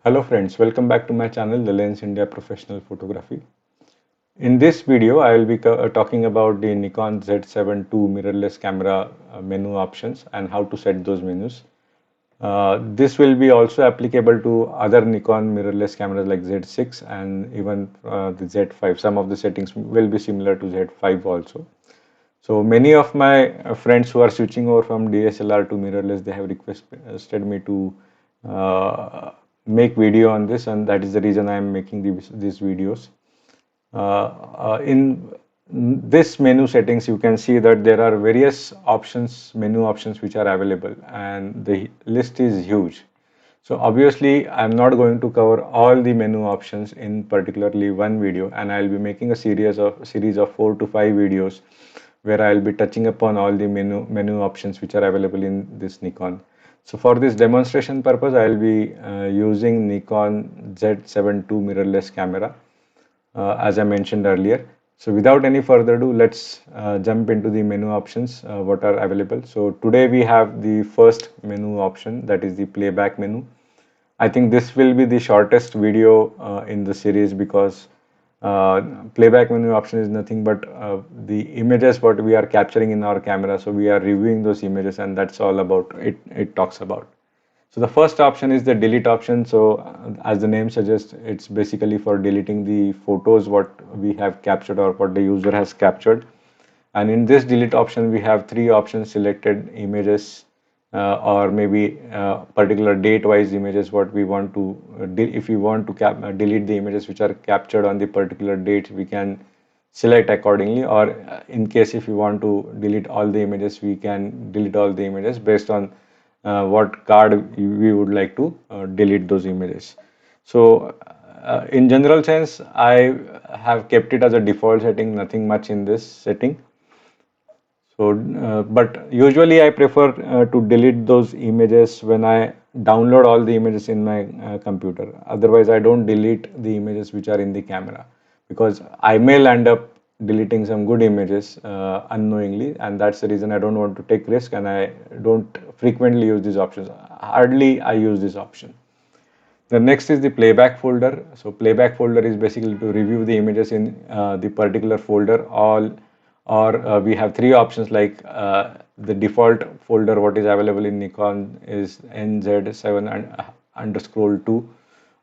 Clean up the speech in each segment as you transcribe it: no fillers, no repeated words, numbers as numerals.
Hello friends, welcome back to my channel, The Lens India Professional Photography. In this video, I will be talking about the Nikon Z7 II mirrorless camera menu options and how to set those menus. This will be also applicable to other Nikon mirrorless cameras like Z6 and even the Z5. Some of the settings will be similar to Z5 also. So many of my friends who are switching over from DSLR to mirrorless, they have requested me to uh, make video on this, and that is the reason I am making these videos. In this menu settings, you can see that there are various options, menu options which are available, and the list is huge. So obviously, I'm not going to cover all the menu options in particularly one video, and I'll be making a series of 4 to 5 videos where I'll be touching upon all the menu options which are available in this Nikon. So for this demonstration purpose, I'll be using Nikon Z7 II mirrorless camera, as I mentioned earlier. So without any further ado, let's jump into the menu options what are available. So today we have the first menu option, that is the playback menu. I think this will be the shortest video in the series because playback menu option is nothing but the images what we are capturing in our camera. So we are reviewing those images, and that's all about it talks about. So the first option is the delete option. So as the name suggests, it's basically for deleting the photos what we have captured or what the user has captured. And in this delete option, we have 3 options: selected images, or maybe particular date wise images what we want to if we want to delete the images which are captured on the particular date, we can select accordingly, or in case if you want to delete all the images, we can delete all the images based on what card we would like to delete those images. So in general sense, I have kept it as a default setting, nothing much in this setting. So, but usually I prefer to delete those images when I download all the images in my computer. Otherwise, I don't delete the images which are in the camera, because I may end up deleting some good images unknowingly, and that's the reason I don't want to take risk, and I don't frequently use these options. Hardly I use this option. The next is the playback folder. So playback folder is basically to review the images in the particular folder. Or we have 3 options, like the default folder what is available in Nikon is NZ7 and underscore 2,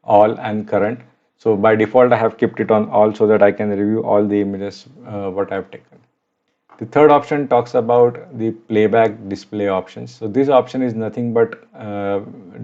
all and current. So by default I have kept it on all so that I can review all the images what I have taken. The third option talks about the playback display options. So this option is nothing but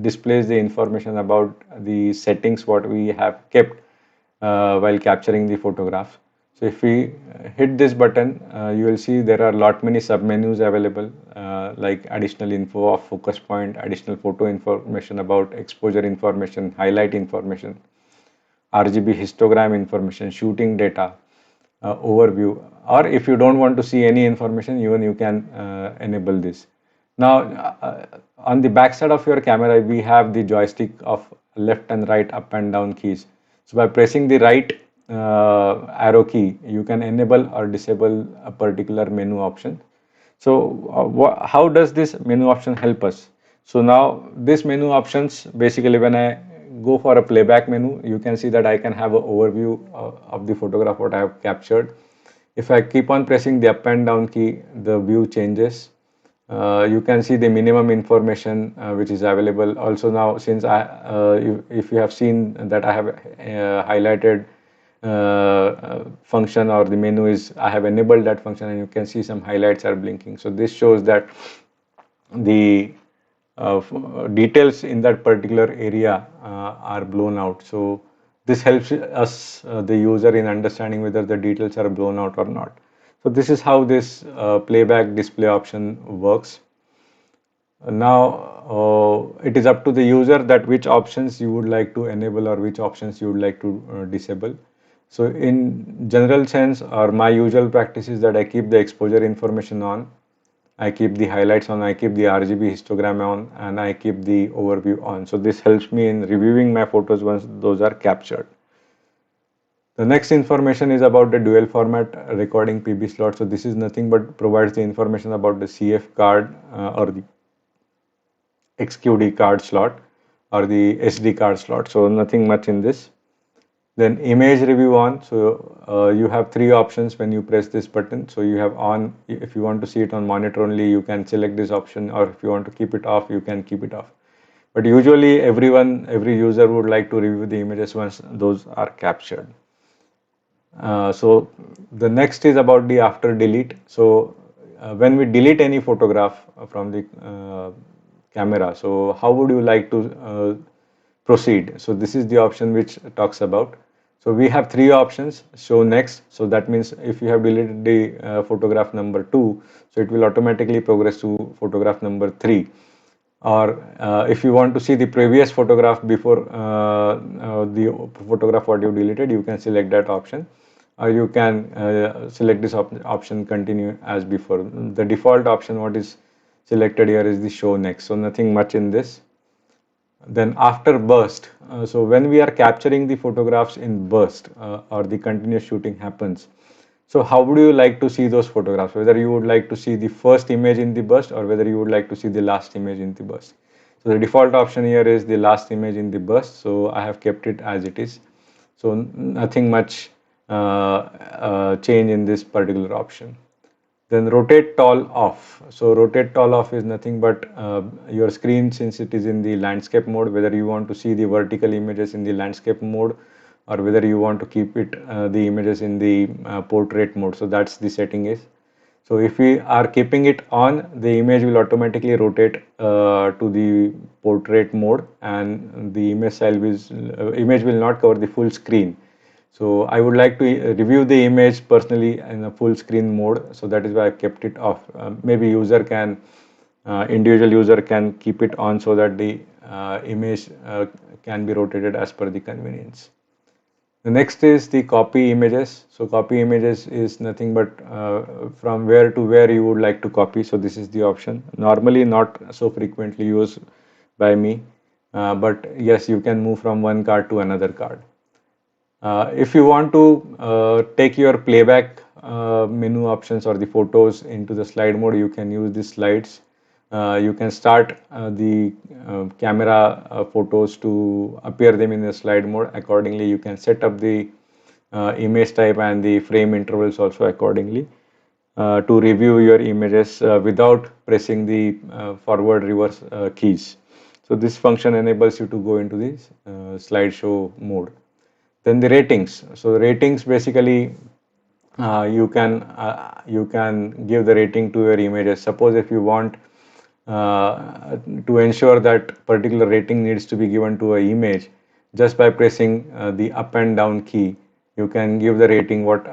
displays the information about the settings what we have kept while capturing the photograph. So if we hit this button, you will see there are lot many submenus available, like additional info of focus point, additional photo information about exposure information, highlight information, RGB histogram information, shooting data, overview, or if you don't want to see any information, even you can enable this. Now, on the back side of your camera, we have the joystick of left and right, up and down keys. So by pressing the right arrow key, you can enable or disable a particular menu option. So how does this menu option help us? So now this menu options, basically when I go for a playback menu, you can see that I can have an overview of the photograph what I have captured. If I keep on pressing the up and down key, the view changes. You can see the minimum information which is available. Also now, since if you have seen that I have highlighted function, or the menu is, I have enabled that function, and you can see some highlights are blinking. So this shows that the details in that particular area are blown out. So this helps us, the user, in understanding whether the details are blown out or not. So this is how this playback display option works. Now it is up to the user that which options you would like to enable or which options you would like to disable. So in general sense, or my usual practice is that I keep the exposure information on, I keep the highlights on, I keep the RGB histogram on, and I keep the overview on. So this helps me in reviewing my photos once those are captured. The next information is about the dual format recording PB slot. So this is nothing but provides the information about the CF card or the XQD card slot. or the SD card slot. So nothing much in this. Then image review on. So you have three options when you press this button. So you have on, if you want to see it on monitor only, you can select this option, or if you want to keep it off, you can keep it off. But usually every user would like to review the images once those are captured. So the next is about the after delete. So when we delete any photograph from the camera, so how would you like to proceed? So this is the option which talks about. So we have three options: show next. So that means if you have deleted the photograph number 2, so it will automatically progress to photograph number 3. Or if you want to see the previous photograph before the photograph what you deleted, you can select that option, or you can select this option continue as before. The default option what is selected here is the show next, so nothing much in this. Then after burst, so when we are capturing the photographs in burst or the continuous shooting happens, so how would you like to see those photographs? Whether you would like to see the first image in the burst, or whether you would like to see the last image in the burst. So the default option here is the last image in the burst, so I have kept it as it is. So nothing much change in this particular option. Then rotate tall off. So rotate tall off is nothing but your screen, since it is in the landscape mode, whether you want to see the vertical images in the landscape mode, or whether you want to keep it the images in the portrait mode. So that's the setting is. So if we are keeping it on, the image will automatically rotate to the portrait mode, and the image will not cover the full screen. So I would like to review the image personally in a full screen mode. So that is why I kept it off. Maybe individual user can keep it on so that the image can be rotated as per the convenience. The next is the copy images. So copy images is nothing but from where to where you would like to copy. So this is the option. Normally not so frequently used by me, but yes, you can move from one card to another card. If you want to take your playback menu options or the photos into the slide mode, you can use the slides. You can start the camera photos to appear them in the slide mode. Accordingly, you can set up the image type and the frame intervals also accordingly to review your images without pressing the forward reverse keys. So this function enables you to go into the slideshow mode. Then the ratings. So ratings basically you can give the rating to your images. Suppose if you want to ensure that particular rating needs to be given to an image, just by pressing the up and down key, you can give the rating what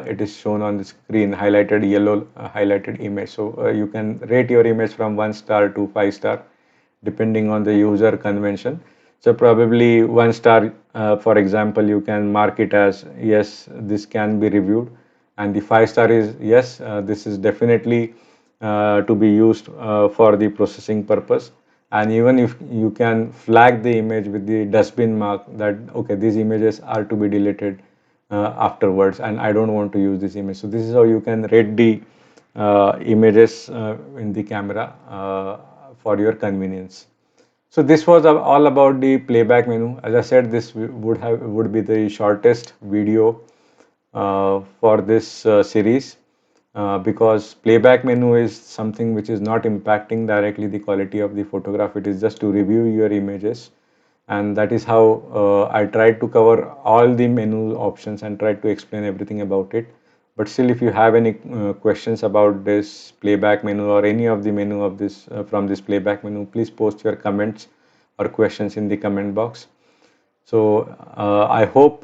it is shown on the screen, highlighted yellow highlighted image. So you can rate your image from 1 star to 5 star depending on the user convention. So probably 1 star, for example, you can mark it as yes, this can be reviewed, and the 5 star is yes, this is definitely to be used for the processing purpose. And even if you can flag the image with the dustbin mark that okay, these images are to be deleted afterwards, and I don't want to use this image. So this is how you can rate the images in the camera for your convenience. So this was all about the playback menu. As I said, this would be the shortest video for this series because playback menu is something which is not impacting directly the quality of the photograph. It is just to review your images, and that is how I tried to cover all the menu options and tried to explain everything about it. But still, if you have any questions about this playback menu or any of the menu of this from this playback menu, please post your comments or questions in the comment box. So I hope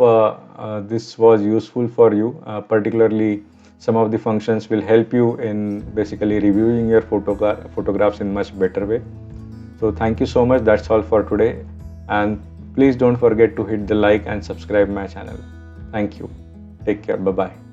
this was useful for you. Particularly, some of the functions will help you in basically reviewing your photographs in much better way. So thank you so much. That's all for today. And please don't forget to hit the like and subscribe my channel. Thank you. Take care. Bye-bye.